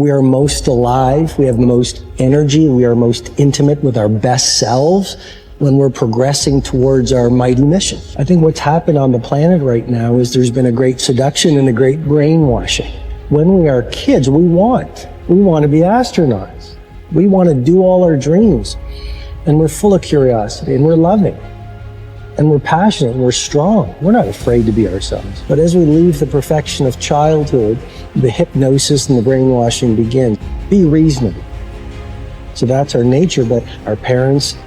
We are most alive, we have the most energy, we are most intimate with our best selves when we're progressing towards our mighty mission. I think what's happened on the planet right now is there's been a great seduction and a great brainwashing. When we are kids, we want to be astronauts. We want to do all our dreams. And we're full of curiosity, and we're loving. And we're passionate, and we're strong. We're not afraid to be ourselves. But as we leave the perfection of childhood, the hypnosis and the brainwashing begins. Be reasonable. So that's our nature, but our parents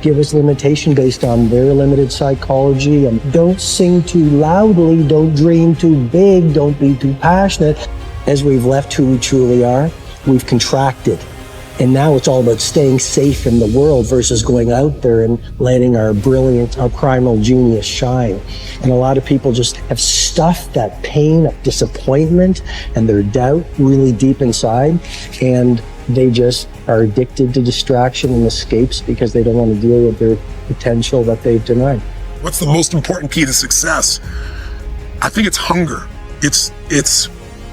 give us limitation based on their limited psychology. And don't sing too loudly, don't dream too big, don't be too passionate. As we've left who we truly are, we've contracted. And now it's all about staying safe in the world versus going out there and letting our brilliant, our primal genius shine. And a lot of people just have stuffed that pain of disappointment and their doubt really deep inside. And they just are addicted to distraction and escapes because they don't want to deal with their potential that they've denied. What's the most important key to success? I think it's hunger. It's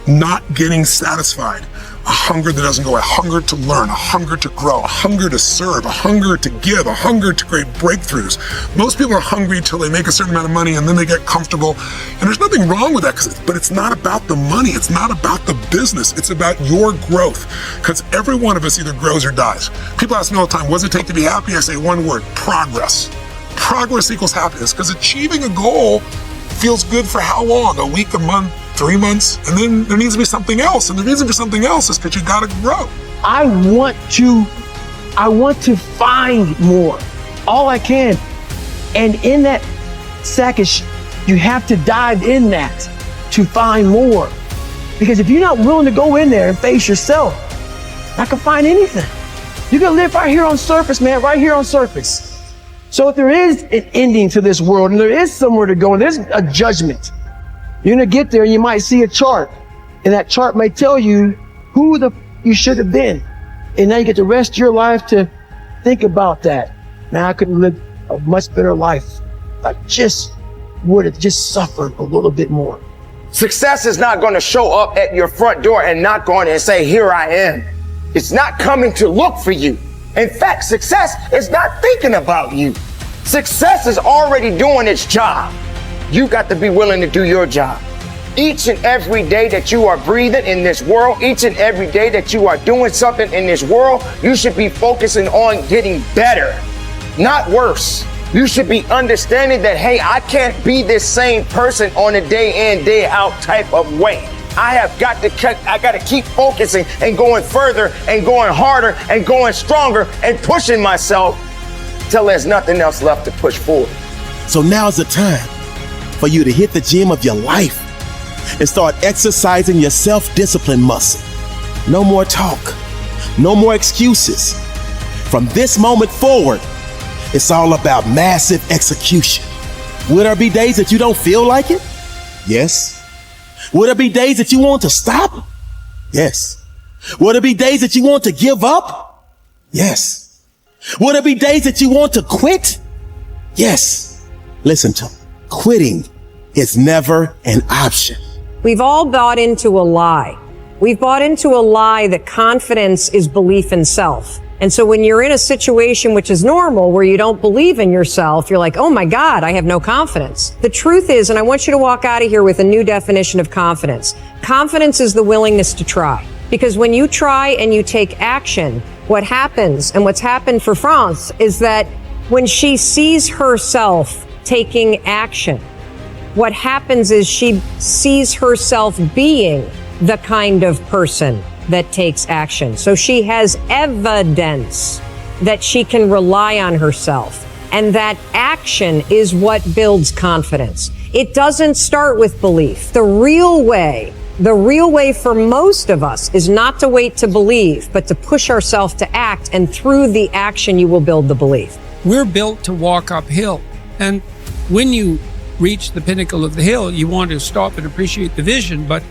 not getting satisfied. A hunger that doesn't go, a hunger to learn, a hunger to grow, a hunger to serve, a hunger to give, a hunger to create breakthroughs. Most people are hungry until they make a certain amount of money and then they get comfortable. And there's nothing wrong with that, but it's not about the money. It's not about the business. It's about your growth. Because every one of us either grows or dies. People ask me all the time, what does it take to be happy? I say one word, progress. Progress equals happiness, because achieving a goal feels good for how long? A week, a month, 3 months, and then there needs to be something else. And the reason for something else is because you gotta grow. I want to find more, all I can. And in that second, you have to dive in that to find more. Because if you're not willing to go in there and face yourself, I can find anything. You can live right here on surface, man, right here on surface. So if there is an ending to this world and there is somewhere to go and there's a judgment, you're gonna get there and you might see a chart, and that chart may tell you who you should have been. And now you get the rest of your life to think about that. Now I could live a much better life. I just would have just suffered a little bit more. Success is not going to show up at your front door and knock on it and say, here I am. It's not coming to look for you. In fact, success is not thinking about you. Success is already doing its job. You got to be willing to do your job. Each and every day that you are breathing in this world, each and every day that you are doing something in this world, you should be focusing on getting better, not worse. You should be understanding that, hey, I can't be this same person on a day in, day out type of way. I got to keep focusing and going further and going harder and going stronger and pushing myself till there's nothing else left to push forward. So now's the time for you to hit the gym of your life and start exercising your self-discipline muscle. No more talk, no more excuses. From this moment forward, it's all about massive execution. Will there be days that you don't feel like it? Yes. Will there be days that you want to stop? Yes. Will there be days that you want to give up? Yes. Will there be days that you want to quit? Yes. Listen to me. Quitting is never an option. We've all bought into a lie. We've bought into a lie that confidence is belief in self. And so when you're in a situation which is normal, where you don't believe in yourself, you're like, oh my God, I have no confidence. The truth is, and I want you to walk out of here with a new definition of confidence. Confidence is the willingness to try. Because when you try and you take action, what happens, and what's happened for France, is that when she sees herself taking action, what happens is she sees herself being the kind of person that takes action. So she has evidence that she can rely on herself. And that action is what builds confidence. It doesn't start with belief. The real way for most of us is not to wait to believe, but to push ourselves to act. And through the action, you will build the belief. We're built to walk uphill. And when you reach the pinnacle of the hill, you want to stop and appreciate the vision. But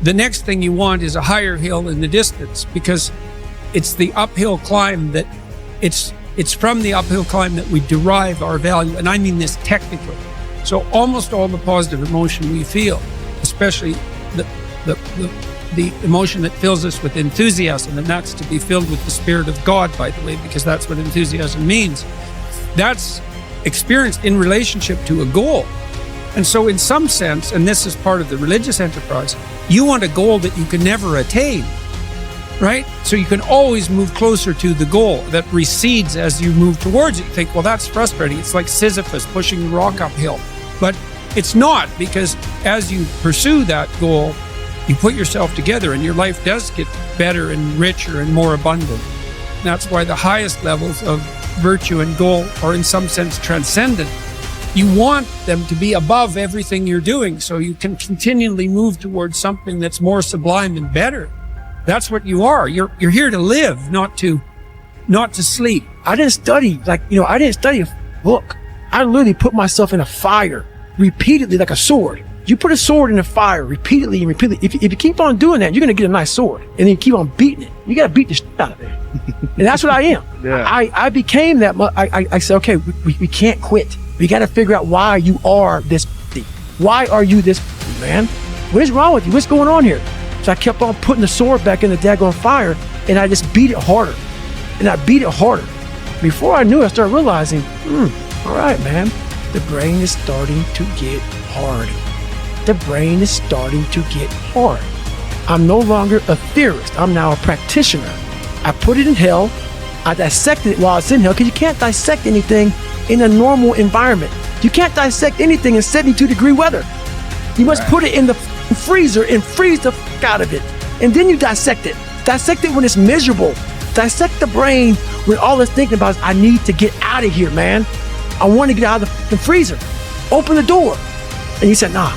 the next thing you want is a higher hill in the distance, because it's the uphill climb that it's from the uphill climb that we derive our value. And I mean this technically. So almost all the positive emotion we feel, especially the the emotion that fills us with enthusiasm, and that's to be filled with the Spirit of God, by the way, because that's what enthusiasm means. That's experienced in relationship to a goal. And so in some sense, and this is part of the religious enterprise, you want a goal that you can never attain, right? So you can always move closer to the goal that recedes as you move towards it. You think, well, that's frustrating. It's like Sisyphus pushing the rock uphill. But it's not, because as you pursue that goal, you put yourself together and your life does get better and richer and more abundant. And that's why the highest levels of virtue and goal are in some sense transcendent. You want them to be above everything you're doing so you can continually move towards something that's more sublime and better. That's what you are. You're here to live, not to sleep. I didn't study, I didn't study a book. I literally put myself in a fire repeatedly like a sword. You put a sword in a fire repeatedly and repeatedly. If you keep on doing that, you're going to get a nice sword. And then you keep on beating it. You got to beat the shit out of it. And that's what I am. Yeah. I became that. I said, okay, we can't quit. We got to figure out why you are this. Why are you this, man? What is wrong with you? What's going on here? So I kept on putting the sword back in the daggone fire, and I just beat it harder. And I beat it harder. Before I knew it, I started realizing, all right, man, the brain is starting to get hard. The brain is starting to get hard. I'm no longer a theorist. I'm now a practitioner. I put it in hell. I dissected it while it's in hell, because you can't dissect anything in a normal environment. You can't dissect anything in 72-degree weather. You must put it in the freezer and freeze the fuck out of it. And then you dissect it. Dissect it when it's miserable. Dissect the brain when all it's thinking about is, I need to get out of here, man. I want to get out of the freezer. Open the door. And he said, nah,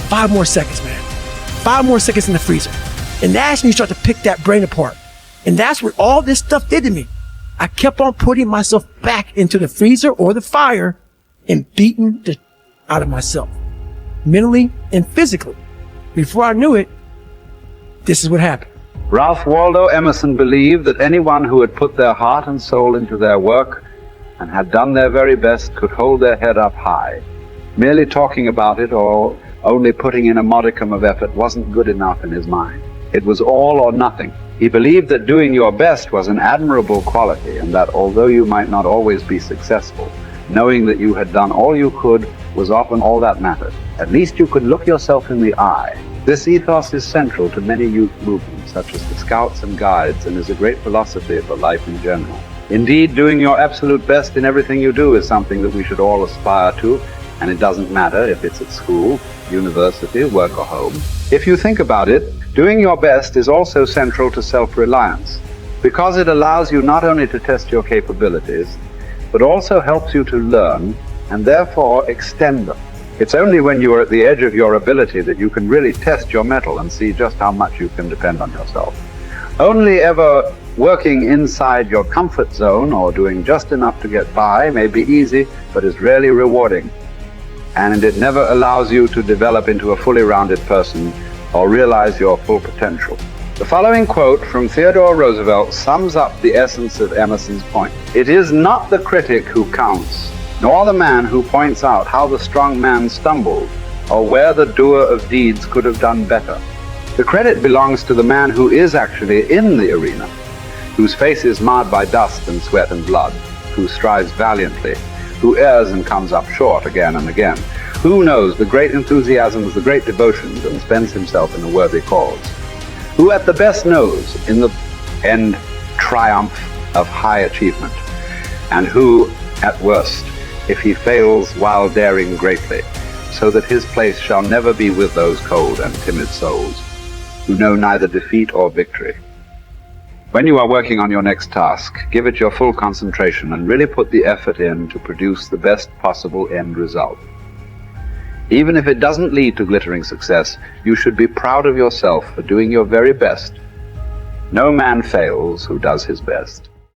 5 more seconds, man. 5 more seconds in the freezer. And that's when you start to pick that brain apart. And that's what all this stuff did to me. I kept on putting myself back into the freezer or the fire and beating the out of myself, mentally and physically. Before I knew it, this is what happened. Ralph Waldo Emerson believed that anyone who had put their heart and soul into their work and had done their very best could hold their head up high. Merely talking about it or only putting in a modicum of effort wasn't good enough in his mind. It was all or nothing. He believed that doing your best was an admirable quality, and that although you might not always be successful, knowing that you had done all you could was often all that mattered. At least you could look yourself in the eye. This ethos is central to many youth movements, such as the Scouts and Guides, and is a great philosophy for life in general. Indeed, doing your absolute best in everything you do is something that we should all aspire to, and it doesn't matter if it's at school, university, work, or home. If you think about it, doing your best is also central to self-reliance, because it allows you not only to test your capabilities, but also helps you to learn and therefore extend them. It's only when you are at the edge of your ability that you can really test your mettle and see just how much you can depend on yourself. Only ever working inside your comfort zone or doing just enough to get by may be easy, but is rarely rewarding. And it never allows you to develop into a fully rounded person or realize your full potential. The following quote from Theodore Roosevelt sums up the essence of Emerson's point. It is not the critic who counts, nor the man who points out how the strong man stumbled, or where the doer of deeds could have done better. The credit belongs to the man who is actually in the arena, whose face is marred by dust and sweat and blood, who strives valiantly, who errs and comes up short again and again, who knows the great enthusiasms, the great devotions, and spends himself in a worthy cause, who at the best knows in the end triumph of high achievement, and who at worst, if he fails while daring greatly, so that his place shall never be with those cold and timid souls, who know neither defeat or victory. When you are working on your next task, give it your full concentration and really put the effort in to produce the best possible end result. Even if it doesn't lead to glittering success, you should be proud of yourself for doing your very best. No man fails who does his best.